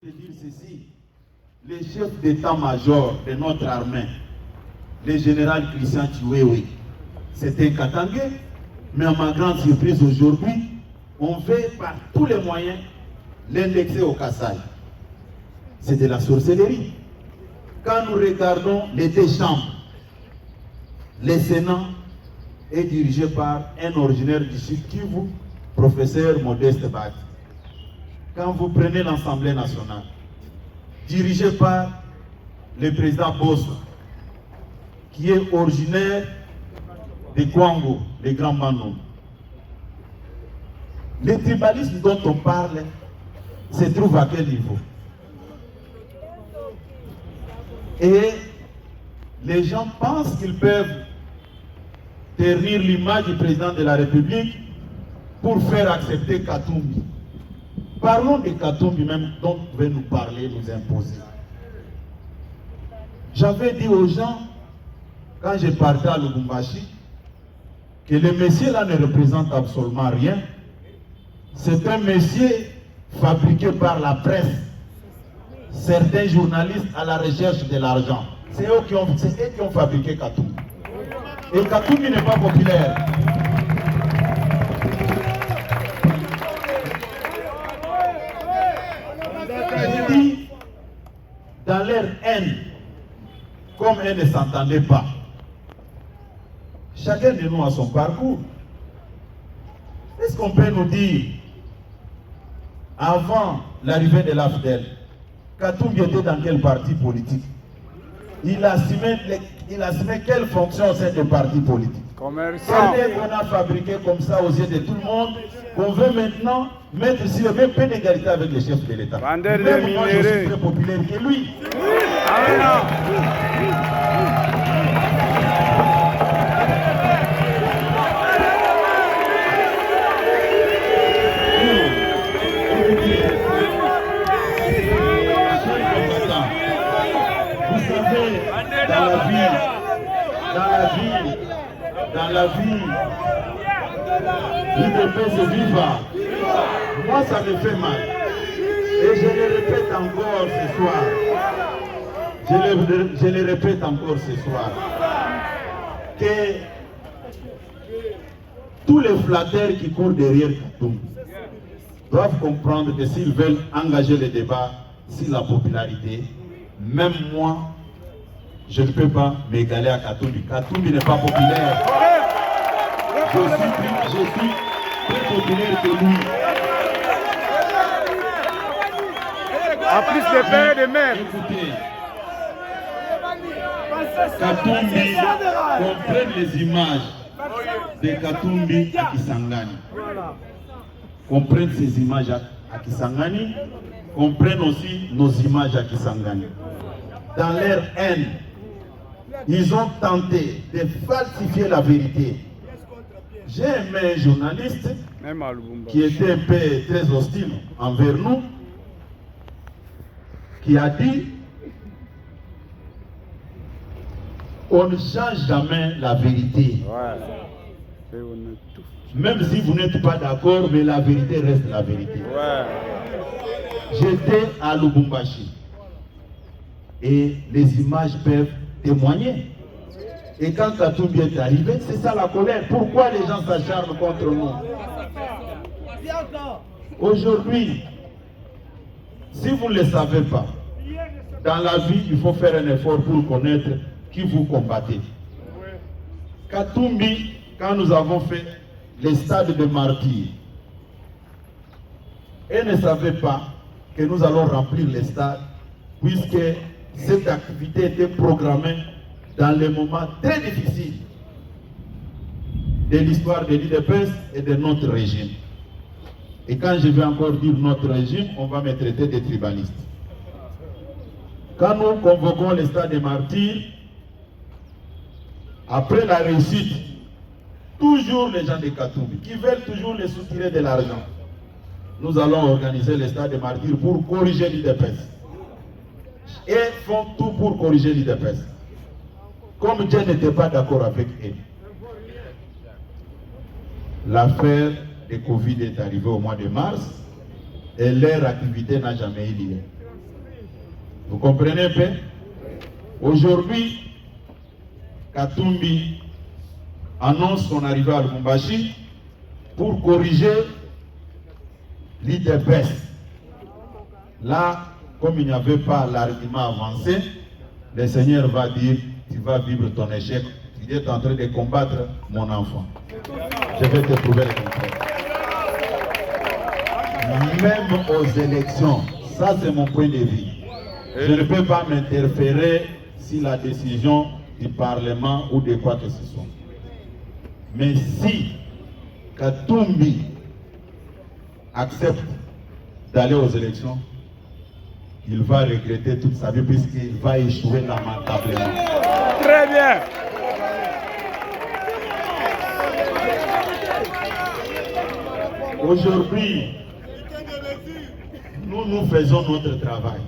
Je dire ceci, le chef d'état-major de notre armée, le général Christian Chiwewe, c'est un Katangais, mais à ma grande surprise aujourd'hui, on veut par tous les moyens l'indexer au Kassai. C'est de la sorcellerie. Quand nous regardons les deux chambres, le Sénat est dirigé par un originaire du Sud Kivu, professeur Modeste Bati. Quand vous prenez l'Assemblée nationale, dirigée par le président Bosso, qui est originaire de Kwango, les grands Manon. Le tribalisme dont on parle se trouve à quel niveau? Et les gens pensent qu'ils peuvent ternir l'image du président de la République pour faire accepter Katumbi. Parlons de Katumbi même dont vous pouvez nous parler, nous imposer. J'avais dit aux gens, quand je partais à Lubumbashi, que le monsieur là ne représente absolument rien. C'est un monsieur fabriqué par la presse, certains journalistes à la recherche de l'argent. C'est eux qui ont fabriqué Katumbi. Et Katumbi n'est pas populaire. Je dis, dans leur haine, comme elles ne s'entendaient pas, chacun de nous a son parcours. Est-ce qu'on peut nous dire, avant l'arrivée de l'AFDEL, Katumbi était dans quel parti politique? Il assumait quelle fonction au sein du parti politique? Commerçant. C'est qu'on a fabriqué comme ça aux yeux de tout le monde, qu'on veut maintenant mettre sur le même pied d'égalité avec les chefs de l'État. Même moi, je suis très populaire que lui. Vous savez, dans la vie, l'UDP se viva. Moi, ça me fait mal. Et je le répète encore ce soir. Je le répète encore ce soir. Que tous les flatteurs qui courent derrière Katumbi doivent comprendre que s'ils veulent engager le débat sur la popularité, même moi, je ne peux pas m'égaler à Katumbi. Katumbi n'est pas populaire. Je suis plus populaire que lui. En plus de père et de mère. Écoutez, Katumbi, comprenne les images de Katumbi à Kisangani. Comprenne ces images à Kisangani. Comprenne aussi nos images à Kisangani. Dans leur haine, ils ont tenté de falsifier la vérité. J'ai aimé un journaliste qui était un peu très hostile envers nous, qui a dit on ne change jamais la vérité. Même si vous n'êtes pas d'accord, mais la vérité reste la vérité. J'étais à Lubumbashi et les images peuvent témoigner. Et quand Katumbi est arrivé, c'est ça la colère. Pourquoi les gens s'acharnent contre nous? Aujourd'hui, si vous ne le savez pas, dans la vie, il faut faire un effort pour connaître qui vous combattez. Katumbi, quand nous avons fait les stades de martyrs, elle ne savait pas que nous allons remplir les stades, puisque cette activité était programmée dans les moments très difficiles de l'histoire de l'UDPS et de notre régime. Et quand je vais encore dire notre régime, on va me traiter de tribaliste. Quand nous convoquons les stades des martyrs, après la réussite, toujours les gens de Katumbi, qui veulent toujours les soutirer de l'argent, nous allons organiser les stades des martyrs pour corriger l'UDPS. Et font tout pour corriger l'UDPS. Comme Dieu n'était pas d'accord avec elle. L'affaire de Covid est arrivée au mois de mars et leur activité n'a jamais eu lieu. Vous comprenez un peu? Aujourd'hui, Katumbi annonce son arrivée à Lubumbashi pour corriger l'IDPS. Là, comme il n'y avait pas l'argument avancé, le Seigneur va dire, tu vas vivre ton échec. Tu es en train de combattre mon enfant. Je vais te prouver le contraire. Même aux élections, ça c'est mon point de vue. Je ne peux pas m'interférer sur la décision du Parlement ou de quoi que ce soit. Mais si Katumbi accepte d'aller aux élections, il va regretter toute sa vie puisqu'il va échouer lamentablement. Très bien. Aujourd'hui, nous faisons notre travail.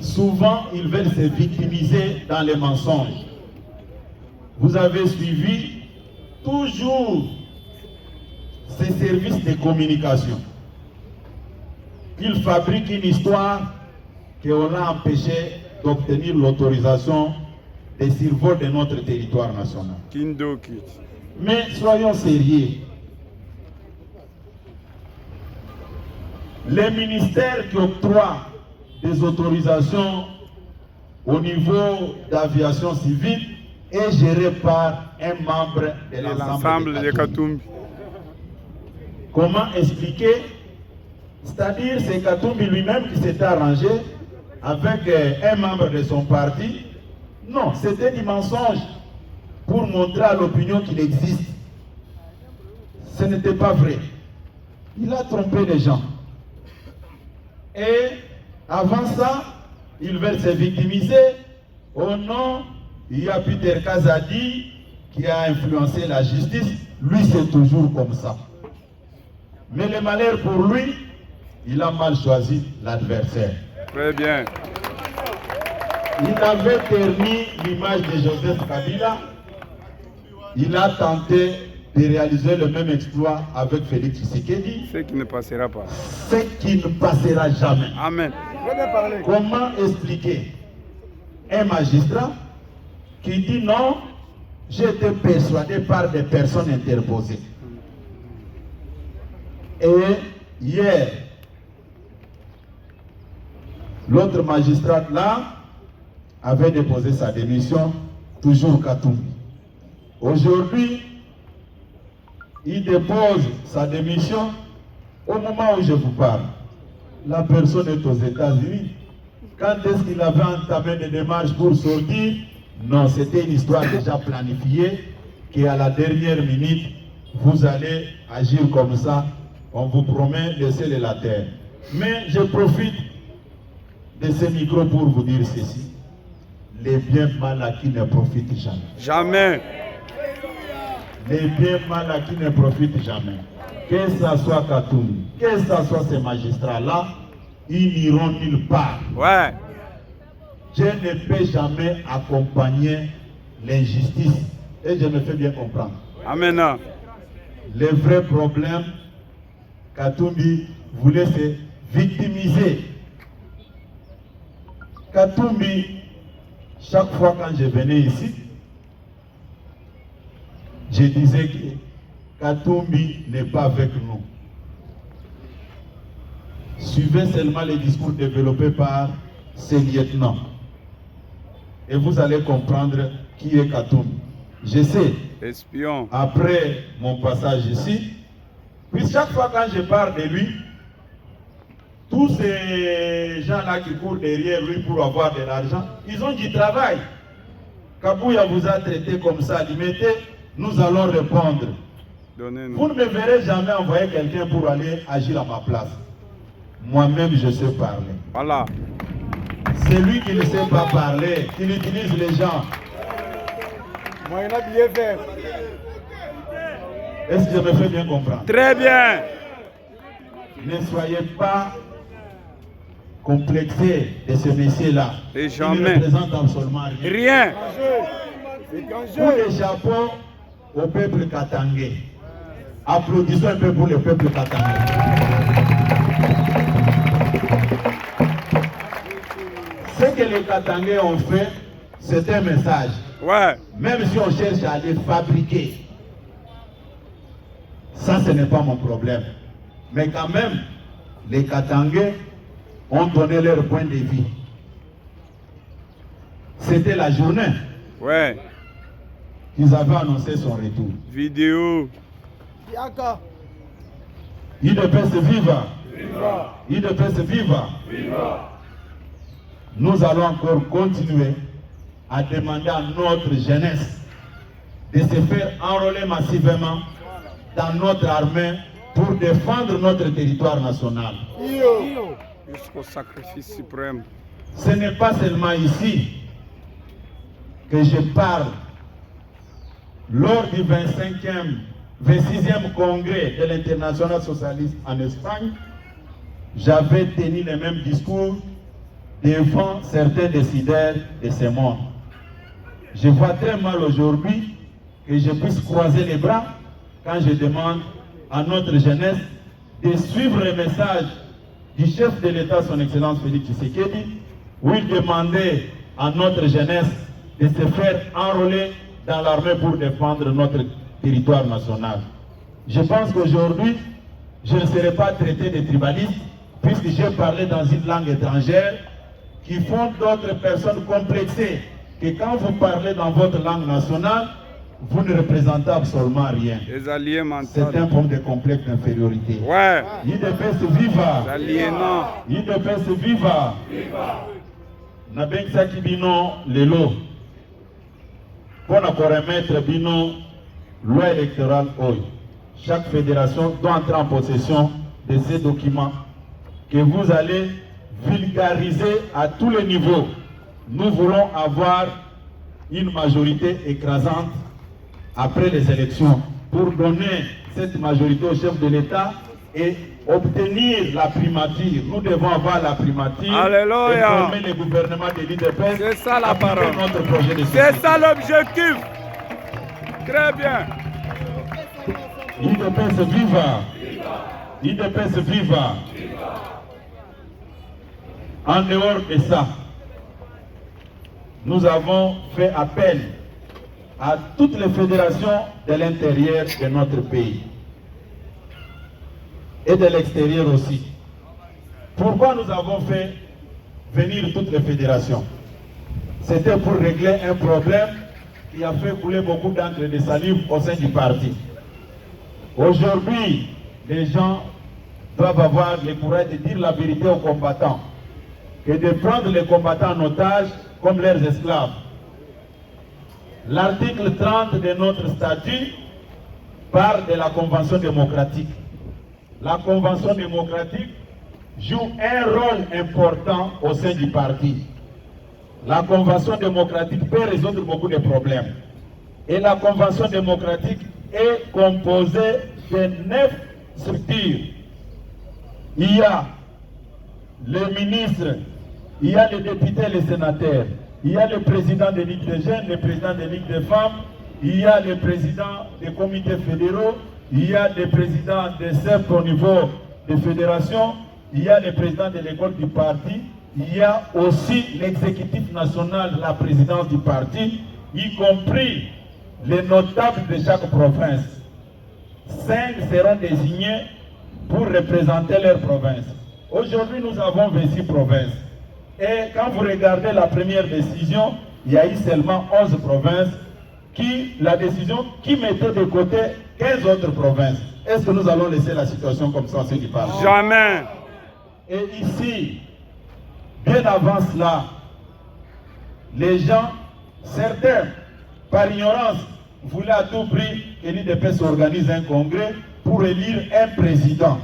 Souvent, ils veulent se victimiser dans les mensonges. Vous avez suivi toujours ces services de communication. Ils fabriquent une histoire qu'on a empêché d'obtenir l'autorisation des survols de notre territoire national. Mais soyons sérieux. Les ministères qui octroient des autorisations au niveau d'aviation civile est géré par un membre de l'ensemble de Katumbi. Comment expliquer? C'est-à-dire c'est Katumbi lui-même qui s'était arrangé avec un membre de son parti. Non, c'était du mensonge pour montrer à l'opinion qu'il existe. Ce n'était pas vrai. Il a trompé les gens. Et avant ça, ils veulent se victimiser. Oh non, il y a Peter Kazadi qui a influencé la justice. Lui, c'est toujours comme ça. Mais le malheur pour lui, il a mal choisi l'adversaire. Très bien. Il avait terni l'image de Joseph Kabila. Il a tenté de réaliser le même exploit avec Félix Tshisekedi. Ce qui ne passera pas. Ce qui ne passera jamais. Amen. Comment expliquer un magistrat qui dit non, j'ai été persuadé par des personnes interposées. Et hier, l'autre magistrat là avait déposé sa démission, toujours Katumbi. Aujourd'hui, il dépose sa démission au moment où je vous parle. La personne est aux États-Unis. Quand est-ce qu'il avait entamé des démarches pour sortir? Non, c'était une histoire déjà planifiée, qu'à la dernière minute, vous allez agir comme ça. On vous promet le ciel et la terre. Mais je profite de ce micro pour vous dire ceci. Les biens mal acquis ne profitent jamais. Jamais. Les biens mal acquis ne profitent jamais. Que ce soit Katumbi, que ce soit ces magistrats-là, ils n'iront nulle part. Ouais. Je ne peux jamais accompagner l'injustice. Et je me fais bien comprendre. Amen. Le vrai problème, Katumbi voulait se victimiser. Katumbi, chaque fois quand je venais ici, je disais que Katumbi n'est pas avec nous. Suivez seulement les discours développés par ces lieutenants. Et vous allez comprendre qui est Katumbi. Je sais, espion, après mon passage ici, puis chaque fois quand je parle de lui, tous ces gens-là qui courent derrière lui pour avoir de l'argent, ils ont du travail. Kabouya vous a traité comme ça, limité, nous allons répondre. Vous ne me verrez jamais envoyer quelqu'un pour aller agir à ma place. Moi-même, je sais parler. Voilà. C'est lui qui ne sait pas parler, qui utilise les gens. Moi, il a bien fait. Est-ce que je me fais bien comprendre? Très bien. Ne soyez pas complexés de ce métier-là. Et il jamais. ne représente absolument rien. Rien. Pour les chapeaux au peuple katangais. Applaudissons un peu pour le peuple katangais. les Katangais ont fait, c'est un message. Ouais. Même si on cherche à les fabriquer, ça ce n'est pas mon problème. Mais quand même, les Katangais ont donné leur point de vue. C'était la journée. Ouais. Ils avaient annoncé son retour. Vidéo. UDPS viva. UDPS viva. Nous allons encore continuer à demander à notre jeunesse de se faire enrôler massivement dans notre armée pour défendre notre territoire national. Jusqu'au sacrifice suprême. Ce n'est pas seulement ici que je parle. Lors du 26e congrès de l'Internationale socialiste en Espagne, j'avais tenu le même discours devant certains décideurs de ce monde. Je vois très mal aujourd'hui que je puisse croiser les bras quand je demande à notre jeunesse de suivre le message du chef de l'État, son Excellence Félix Tshisekedi, où il demandait à notre jeunesse de se faire enrôler dans l'armée pour défendre notre territoire national. Je pense qu'aujourd'hui, je ne serai pas traité de tribaliste, puisque j'ai parlé dans une langue étrangère qui font d'autres personnes complexées, que quand vous parlez dans votre langue nationale, vous ne représentez absolument rien. Les alliés mentaux. C'est un forme de complexe d'infériorité. Ouais. UDPS viva. Aliénants. UDPS viva. Nabengisaki bino lelo. Pour remettre bino loi électorale oyo. Chaque fédération doit entrer en possession de ces documents que vous allez vulgariser à tous les niveaux. Nous voulons avoir une majorité écrasante après les élections pour donner cette majorité au chef de l'État et obtenir la primature. Nous devons avoir la primature. Alléluia. Et former le gouvernement de l'UDPS. C'est ça la parole. Notre projet de C'est ça l'objectif. Très bien. UDPS viva. UDPS viva. En dehors de ça, nous avons fait appel à toutes les fédérations de l'intérieur de notre pays et de l'extérieur aussi. Pourquoi nous avons fait venir toutes les fédérations? C'était pour régler un problème qui a fait couler beaucoup d'encre de salive au sein du parti. Aujourd'hui, les gens doivent avoir le courage de dire la vérité aux combattants, que de prendre les combattants en otage comme leurs esclaves. L'article 30 de notre statut parle de la Convention démocratique. La Convention démocratique joue un rôle important au sein du parti. La Convention démocratique peut résoudre beaucoup de problèmes. Et la Convention démocratique est composée de 9 structures. Il y a les ministres, il y a les députés et les sénateurs, il y a le président des ligues des jeunes, le président des ligues des femmes, il y a le président des comités fédéraux, il y a les présidents des CEP au niveau des fédérations, il y a le président de l'école du parti, il y a aussi l'exécutif national, la présidence du parti, y compris les notables de chaque province. 5 seront désignés pour représenter leur province. Aujourd'hui, nous avons 26 provinces. Et quand vous regardez la première décision, il y a eu seulement 11 provinces la décision qui mettait de côté 15 autres provinces. Est-ce que nous allons laisser la situation comme ça, ceux qui parlent? Jamais. Et ici, bien avant cela, les gens, certains, par ignorance, voulaient à tout prix que l'UDPS organise un congrès pour élire un président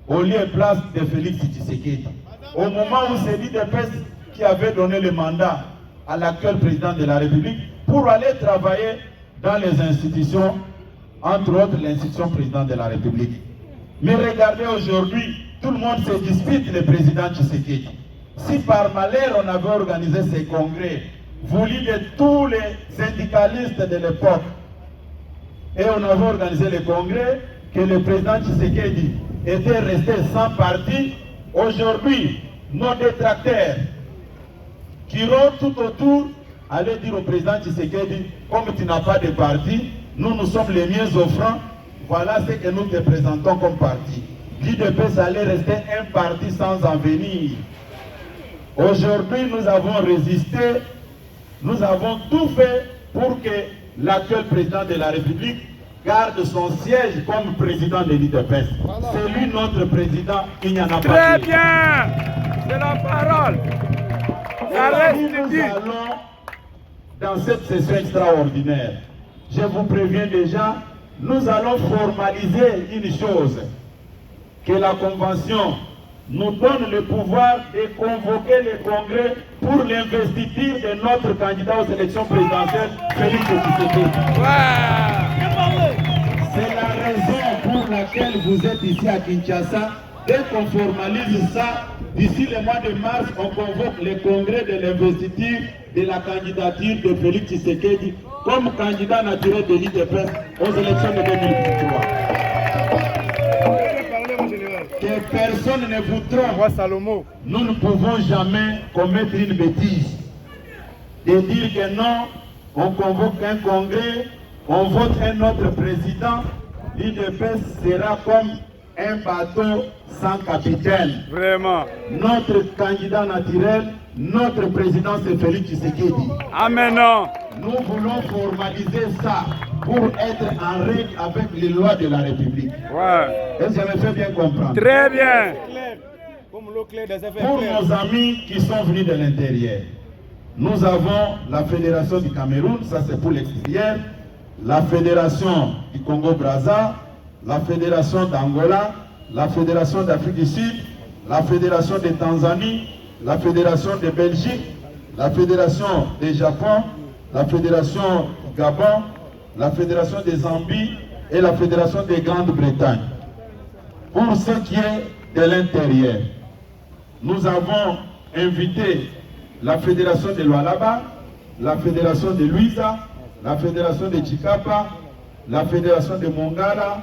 au lieu et place de Félix Tshisekedi. Au moment où c'est l'UDPS qui avait donné le mandat à l'actuel président de la République pour aller travailler dans les institutions, entre autres l'institution président de la République. Mais regardez aujourd'hui, tout le monde se dispute le président Tshisekedi. Si par malheur on avait organisé ces congrès, voulu de tous les syndicalistes de l'époque, et on avait organisé les congrès, que le président Tshisekedi était resté sans parti, aujourd'hui, nos détracteurs, qui rôdent tout autour, allez dire au président Tshisekedi, comme tu n'as pas de parti, nous sommes les mieux offrants, voilà ce que nous te présentons comme parti. L'UDPS allait rester un parti sans avenir. Aujourd'hui, nous avons résisté, nous avons tout fait pour que l'actuel président de la République garde son siège comme président de l'UDPS. C'est lui notre président, il n'y en a pas. Très bien, c'est la parole. Ça reste nous allons dans cette session extraordinaire. Je vous préviens déjà, nous allons formaliser une chose, que la Convention nous donne le pouvoir de convoquer le Congrès pour l'investiture de notre candidat aux élections présidentielles, Félix Tshisekedi. C'est la raison pour laquelle vous êtes ici à Kinshasa. Dès qu'on formalise ça, d'ici le mois de mars, on convoque le Congrès de l'investiture de la candidature de Félix Tshisekedi comme candidat naturel de l'UDPS aux élections de 2023. Que personne ne vous trompe. Nous ne pouvons jamais commettre une bêtise de dire que non, on convoque un congrès, on vote un autre président, l'UDPS sera comme un bateau sans capitaine. Vraiment. Notre candidat naturel, notre président, c'est Félix Tshisekedi. Amen. Nous voulons formaliser ça pour être en règle avec les lois de la République. Ouais. Est-ce que ça me fait bien comprendre? Très bien. Pour nos amis qui sont venus de l'intérieur, nous avons la Fédération du Cameroun, ça c'est pour l'extérieur, la Fédération du Congo-Brazza, la Fédération d'Angola, la Fédération d'Afrique du Sud, la Fédération de Tanzanie, la Fédération de Belgique, la Fédération du Japon, la Fédération du Gabon, la Fédération de Zambie et la Fédération de Grande-Bretagne. Pour ce qui est de l'intérieur, nous avons invité la Fédération de Lualaba, la Fédération de Luiza, la Fédération de Chikapa, la Fédération de Mongala,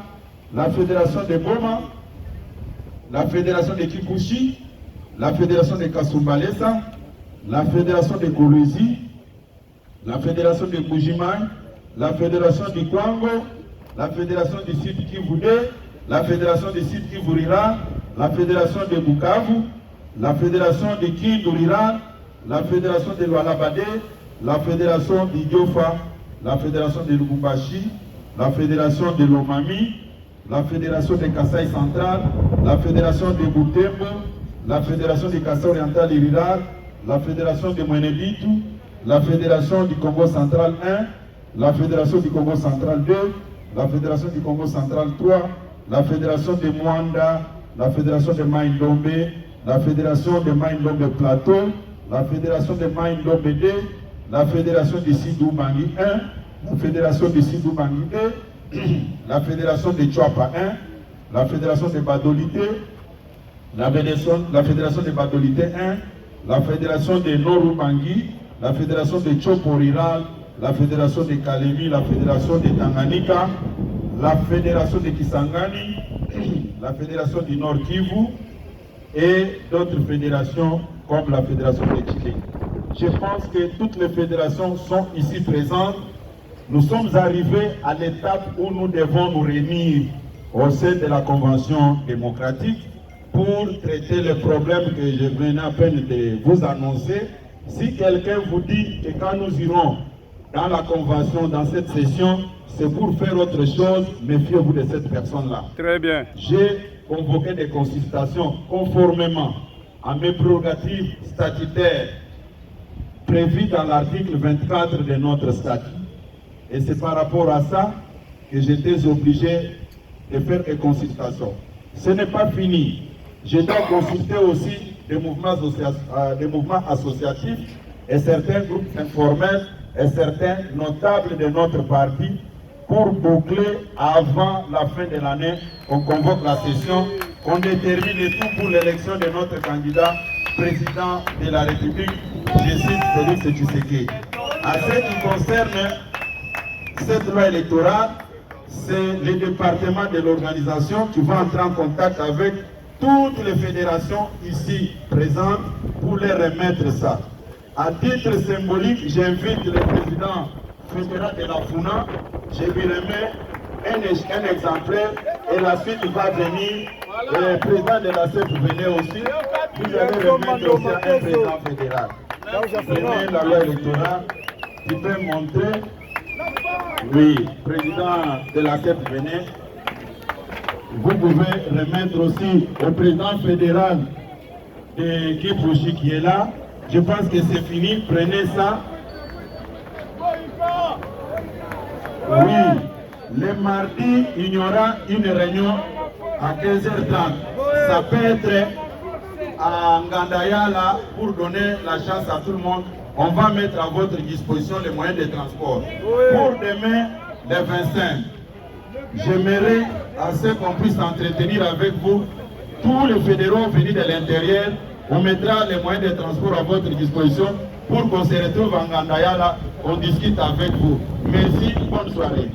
la Fédération de Boma, la Fédération de Kikuchi, la Fédération de Kasumbalesa, la Fédération de Kolwezi, la Fédération de Bujimai, la Fédération du Kwango, la Fédération du Sud Kivu 2, la Fédération du Sud Kivu Rural, la Fédération de Bukavu, la Fédération de Kindu Rural, la Fédération de Lualabade, la Fédération d'Idiofa, la Fédération de Lubumbashi, la Fédération de Lomami, la Fédération de Kasaï Central, la Fédération de Butembo, la Fédération de Kasaï Oriental et Rural, la Fédération de Mweneditu, la Fédération du Congo Central 1, la Fédération du Congo Central 2, la Fédération du Congo Central 3, la Fédération de Mwanda, la Fédération de Maïndombe, la Fédération de Maïndombe Plateau, la Fédération de Maïndombe 2, la Fédération de Sidou Bangi 1, la Fédération de Sidou Bangi 2, la Fédération de Tchouapa 1, la Fédération de Badolité, la Fédération de Badolité 1, la Fédération de Noru-Bangui, la Fédération de Chopo Rural, la Fédération de Kalemi, la Fédération de Tanganyika, la Fédération de Kisangani, la Fédération du Nord Kivu et d'autres fédérations comme la Fédération de Tchilé. Je pense que toutes les fédérations sont ici présentes. Nous sommes arrivés à l'étape où nous devons nous réunir au sein de la Convention démocratique pour traiter les problèmes que je venais à peine de vous annoncer. Si quelqu'un vous dit que quand nous irons dans la Convention, dans cette session, c'est pour faire autre chose, méfiez-vous de cette personne-là. Très bien. J'ai convoqué des consultations conformément à mes prérogatives statutaires prévues dans l'article 24 de notre statut. Et c'est par rapport à ça que j'étais obligé de faire des consultations. Ce n'est pas fini. Je dois consulter aussi des mouvements associatifs et certains groupes informels et certains notables de notre parti pour boucler avant la fin de l'année. On convoque la session, on détermine tout pour l'élection de notre candidat président de la République, je cite Félix Tshisekedi. À ce qui concerne cette loi électorale, c'est le département de l'organisation qui va entrer en contact avec toutes les fédérations ici présentes pour les remettre ça. À titre symbolique, j'invite le président fédéral de la FUNA, je lui remets un exemplaire et la suite va venir. Le président de la CEP venait aussi. Vous allez remettre aussi à un président fédéral. Prenez la loi électorale. Tu peux montrer. Oui, président de la CEP venait. Vous pouvez remettre aussi au président fédéral de Kipouchi qui est là. Je pense que c'est fini. Prenez ça. Oui, le mardi, il y aura une réunion à 15h30. Ça peut être à Ngandayala pour donner la chance à tout le monde. On va mettre à votre disposition les moyens de transport. Pour demain, le 25, j'aimerais à ce qu'on puisse entretenir avec vous tous les fédéraux venus de l'intérieur. On mettra les moyens de transport à votre disposition pour qu'on se retrouve à Ngandayala. On discute avec vous. Merci, bonne soirée.